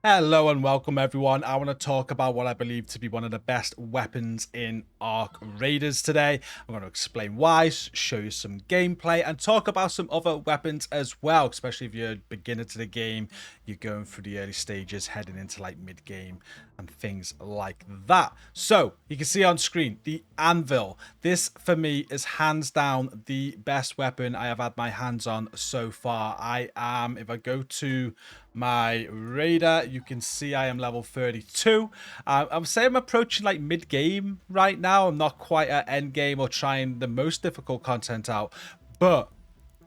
Hello and welcome everyone. I want to talk about what I believe to be one of the best weapons in Ark Raiders today. I'm going to explain why, show you some gameplay, and talk about some other weapons as well, especially if you're a beginner to the game, you're going through the early stages, heading into like mid-game and things like that. So, you can see on screen, the Anvil. This, for me, is hands down the best weapon I have had my hands on so far. If I go to my Raider, you can see I am level 32. I'm saying I'm approaching like mid-game right now. I'm not quite at end game or trying the most difficult content out, but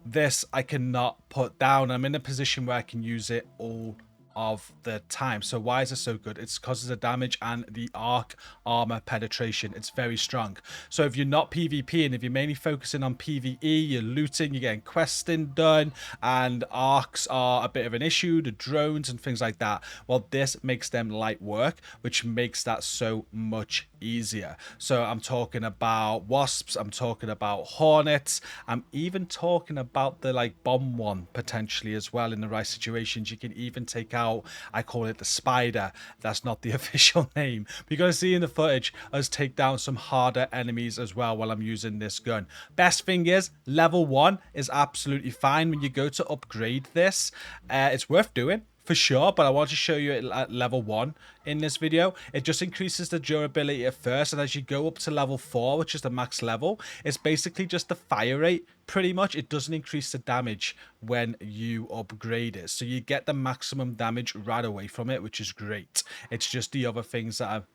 this I cannot put down. I'm in a position where I can use it all of the time. So why is it so good? It's because of the damage and the arc armor penetration. It's very strong. So if you're not PvP and if you're mainly focusing on PvE, you're looting, you're getting questing done, and arcs are a bit of an issue, the drones and things like that, well, this makes them light work, which makes that so much easier. So I'm talking about wasps, I'm talking about hornets, I'm even talking about the like bomb one potentially as well. In the right situations, you can even take out, I call it the spider, that's not the official name, but you're going to see in the footage us take down some harder enemies as well while I'm using this gun. Best thing is level 1 is absolutely fine. When you go to upgrade this, it's worth doing for sure, but I want to show you it at level 1 in this video. It just increases the durability at first, and as you go up to level 4, which is the max level, it's basically just the fire rate pretty much. It doesn't increase the damage when you upgrade it, so you get the maximum damage right away from it, which is great. It's just the other things that I've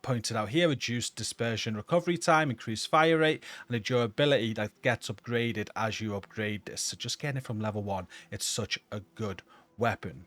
pointed out here: reduced dispersion recovery time, increased fire rate, and the durability that gets upgraded as you upgrade this. So just getting it from level 1, it's such a good weapon.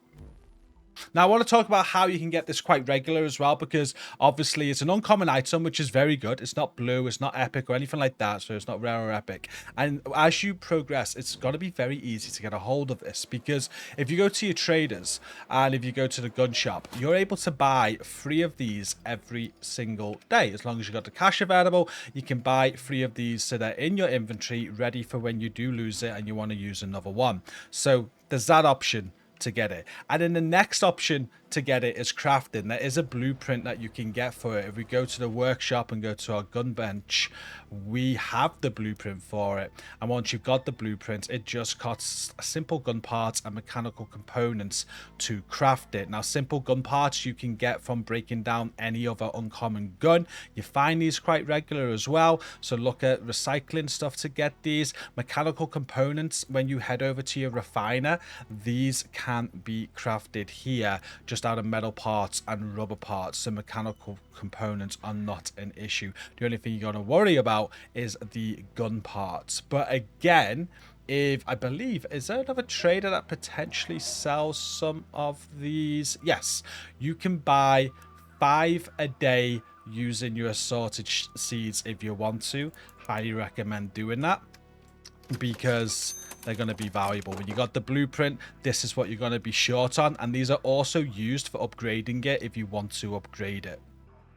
Now, I want to talk about how you can get this quite regular as well, because obviously it's an uncommon item, which is very good. It's not blue, it's not epic or anything like that, so it's not rare or epic. And as you progress, it's got to be very easy to get a hold of this, because if you go to your traders and if you go to the gun shop, you're able to buy 3 of these every single day. As long as you've got the cash available, you can buy 3 of these so they're in your inventory, ready for when you do lose it and you want to use another one. So there's that option to get it. And then the next option to get it is crafting. There is a blueprint that you can get for it. If we go to the workshop and go to our gun bench, we have the blueprint for it. And once you've got the blueprint, it just costs simple gun parts and mechanical components to craft it. Now, simple gun parts you can get from breaking down any other uncommon gun. You find these quite regular as well, so look at recycling stuff to get these. Mechanical components, when you head over to your refiner, these can be crafted here just out of metal parts and rubber parts, so mechanical components are not an issue. The only thing you're going to worry about is the gun parts. But again, if I believe, is there another trader that potentially sells some of these? Yes, you can buy 5 a day using your assorted seeds if you want to. Highly recommend doing that, because they're going to be valuable. When you got the blueprint, this is what you're going to be short on, and these are also used for upgrading it if you want to upgrade it.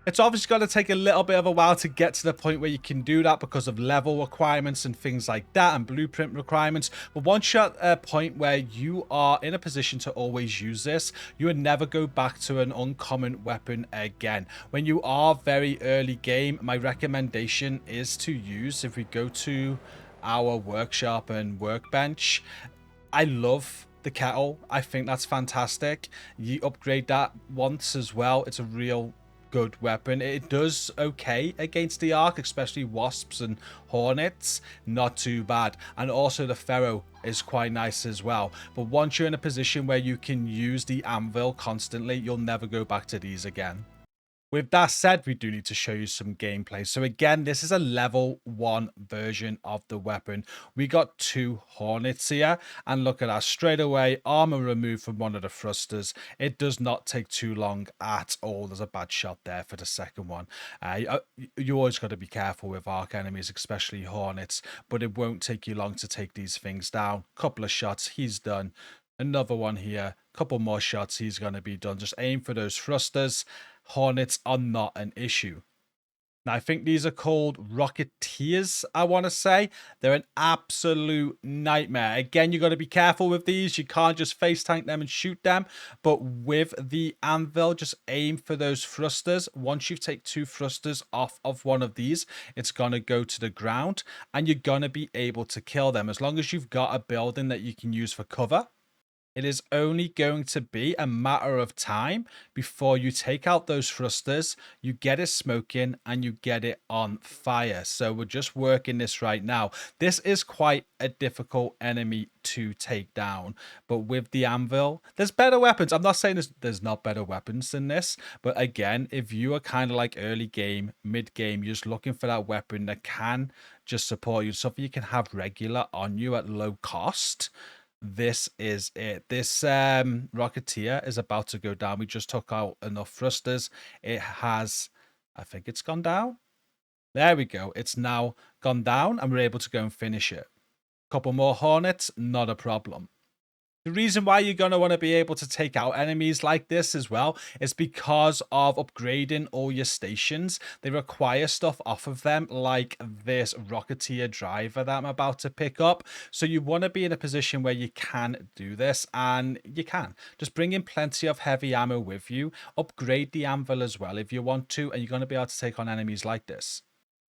It's obviously going to take a little bit of a while to get to the point where you can do that because of level requirements and things like that, and blueprint requirements. But once you're at a point where you are in a position to always use this, you would never go back to an uncommon weapon again. When you are very early game, my recommendation is to use, if we go to our workshop and workbench, I love the kettle. I think that's fantastic. You upgrade that once as well, it's a real good weapon. It does okay against the arc, especially wasps and hornets, not too bad. And also the ferro is quite nice as well. But once you're in a position where you can use the anvil constantly, you'll never go back to these again. With that said, we do need to show you some gameplay. So again, this is a level 1 version of the weapon. We got 2 hornets here, and look at that, straight away, armor removed from one of the thrusters. It does not take too long at all. There's a bad shot there for the second one. You always got to be careful with arc enemies, especially hornets, but it won't take you long to take these things down. Couple of shots, he's done. Another one here, couple more shots, he's going to be done. Just aim for those thrusters. Hornets are not an issue. Now, I think these are called Rocketeers, I want to say. They're an absolute nightmare. Again, you got to be careful with these. You can't just face tank them and shoot them. But with the anvil, just aim for those thrusters. Once you take 2 thrusters off of one of these, it's going to go to the ground. And you're going to be able to kill them. As long as you've got a building that you can use for cover, it is only going to be a matter of time before you take out those thrusters, you get it smoking, and you get it on fire. So we're just working this right now. This is quite a difficult enemy to take down. But with the anvil, there's better weapons. I'm not saying there's not better weapons than this. But again, if you are kind of like early game, mid game, you're just looking for that weapon that can just support you, something you can have regular on you at low cost, this is it. This Rocketeer is about to go down. We just took out enough thrusters. It has, I think it's gone down. There we go. It's now gone down and we're able to go and finish it. Couple more Hornets, not a problem. The reason why you're going to want to be able to take out enemies like this as well is because of upgrading all your stations. They require stuff off of them, like this Rocketeer driver that I'm about to pick up. So you want to be in a position where you can do this, and you can. Just bring in plenty of heavy ammo with you. Upgrade the anvil as well if you want to, and you're going to be able to take on enemies like this.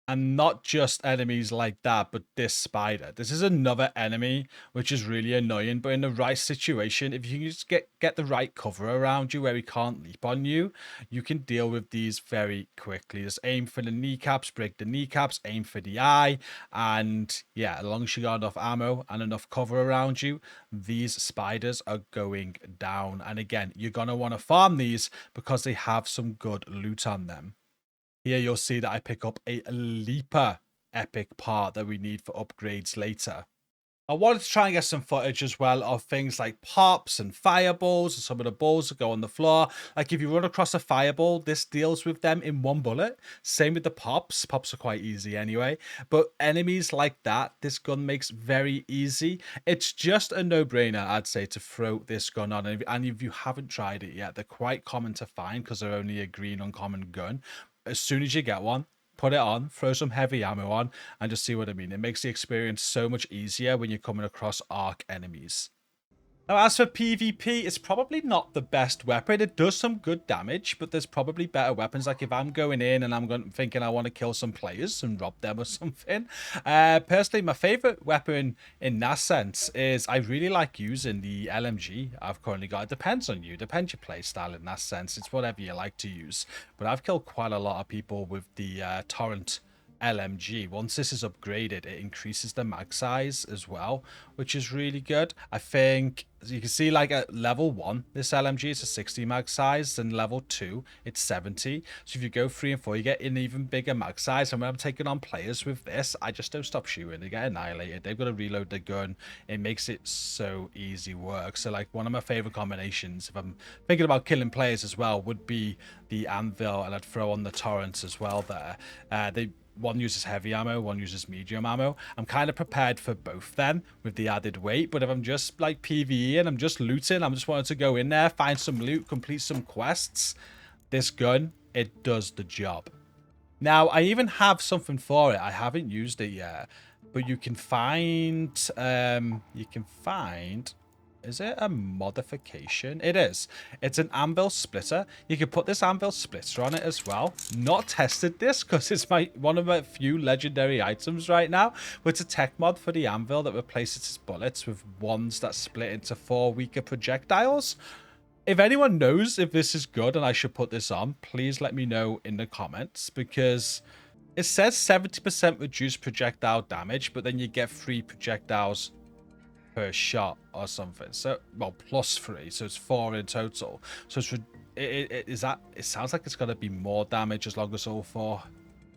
And not just enemies like that, but this spider. This is another enemy, which is really annoying. But in the right situation, if you can just get the right cover around you where he can't leap on you, you can deal with these very quickly. Just aim for the kneecaps, break the kneecaps, aim for the eye. And yeah, as long as you got enough ammo and enough cover around you, these spiders are going down. And again, you're going to want to farm these because they have some good loot on them. Here you'll see that I pick up a leaper epic part that we need for upgrades later. I wanted to try and get some footage as well of things like pops and fireballs and some of the balls that go on the floor. Like if you run across a fireball, this deals with them in 1 bullet. Same with the pops. Pops are quite easy anyway. But enemies like that, this gun makes very easy. It's just a no-brainer, I'd say, to throw this gun on. And if you haven't tried it yet, they're quite common to find because they're only a green uncommon gun. As soon as you get one, put it on, throw some heavy ammo on, and just see what I mean. It makes the experience so much easier when you're coming across ARC enemies. Now, as for PvP, it's probably not the best weapon. It does some good damage, but there's probably better weapons. Like if I'm going in and thinking I want to kill some players and rob them or something. Personally, my favorite weapon in that sense is I really like using the LMG I've currently got. It depends on you. Depends your play style in that sense. It's whatever you like to use. But I've killed quite a lot of people with the Torrent LMG. Once this is upgraded, it increases the mag size as well, which is really good. I think, as you can see, like at level 1, this LMG is a 60 mag size, and level 2, it's 70. So if you go 3 and 4, you get an even bigger mag size. And when I'm taking on players with this, I just don't stop shooting. They get annihilated. They've got to reload the gun. It makes it so easy work. So like one of my favorite combinations, if I'm thinking about killing players as well, would be the anvil, and I'd throw on the torrents as well there. One uses heavy ammo, one uses medium ammo. I'm kind of prepared for both then with the added weight. But if I'm just like PvE and I'm just looting, I'm just wanting to go in there, find some loot, complete some quests, this gun, it does the job. Now, I even have something for it. I haven't used it yet, but you can find, is it a modification? It is. It's an anvil splitter. You can put this anvil splitter on it as well. Not tested this because it's one of my few legendary items right now. But it's a tech mod for the anvil that replaces its bullets with ones that split into 4 weaker projectiles. If anyone knows if this is good and I should put this on, please let me know in the comments, because it says 70% reduced projectile damage, but then you get 3 projectiles per shot or something. So, well, plus 3, so it's 4 in total. So it sounds like it's going to be more damage as long as all 4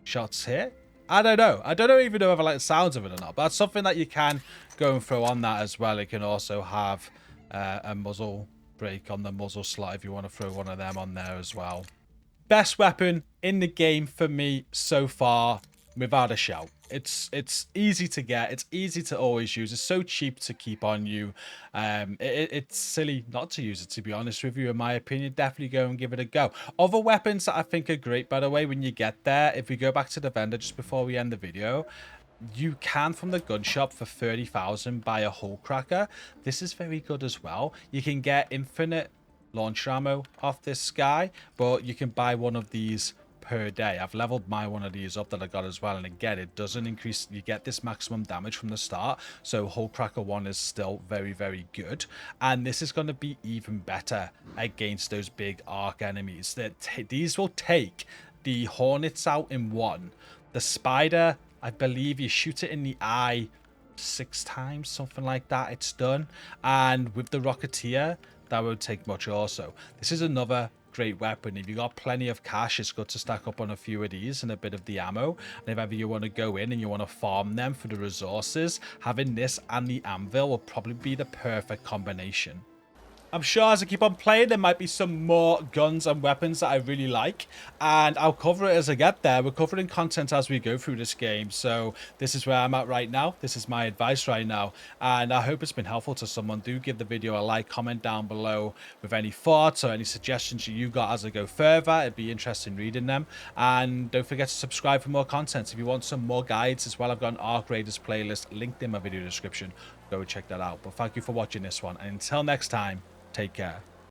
shots hit. I don't know. I don't even know if I like the sounds of it or not, but that's something that you can go and throw on that as well. It can also have a muzzle break on the muzzle slot if you want to throw one of them on there as well. Best weapon in the game for me so far, without a shout. it's easy to get, it's easy to always use, it's so cheap to keep on you. It's silly not to use it, to be honest with you. In my opinion, definitely go and give it a go. Other weapons that I think are great, by the way, when you get there, if we go back to the vendor just before we end the video, you can, from the gun shop for 30,000, buy a hull cracker. This is very good as well. You can get infinite launcher ammo off this guy, but you can buy one of these per day. I've leveled my one of these up that I got as well, and again, it doesn't increase. You get this maximum damage from the start, so hull cracker 1 is still very, very good, and this is going to be even better against those big arc enemies. These will take the hornets out in one. The spider, I believe you shoot it in the eye 6 times, something like that, it's done. And with the rocketeer, that won't take much also. This is another great weapon. If you got plenty of cash, it's good to stack up on a few of these and a bit of the ammo. And if ever you want to go in and you want to farm them for the resources, having this and the anvil will probably be the perfect combination. I'm sure as I keep on playing, there might be some more guns and weapons that I really like, and I'll cover it as I get there. We're covering content as we go through this game, so this is where I'm at right now. This is my advice right now, and I hope it's been helpful to someone. Do give the video a like, comment down below with any thoughts or any suggestions you got as I go further. It'd be interesting reading them, and don't forget to subscribe for more content. If you want some more guides as well, I've got an Arc Raiders playlist linked in my video description. Go check that out. But thank you for watching this one, and until next time, take care.